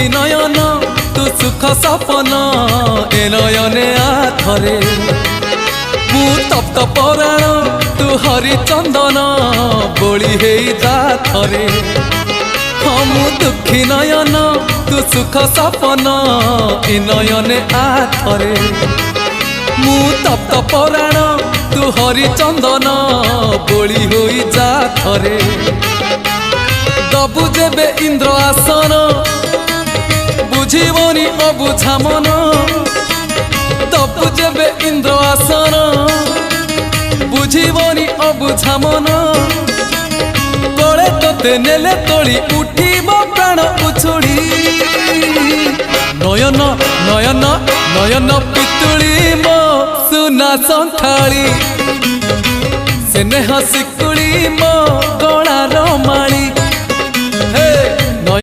दुखी नयन तू सुख सपन ए नयने आथरे मु तप्त पराण तू हरिचंदन बोली हे जाथरे हाँ मु दुखी नयन तू सुख सपन ए नयने आथरे मु तप्त पराण तू हरिचंदन बोली हो जाथरे दबु जेबे इंद्र आसन बुझीबनी अबुझा मन दबु जेबे इंद्र आसन बुझीबनी अबुझा मन कले तोते नेले तोड़ी उठीब प्राण उछुड़ी नयन नयन नयन पितुड़ी मो सुना संथाली स्नेह शिकुड़ी मो गलार माली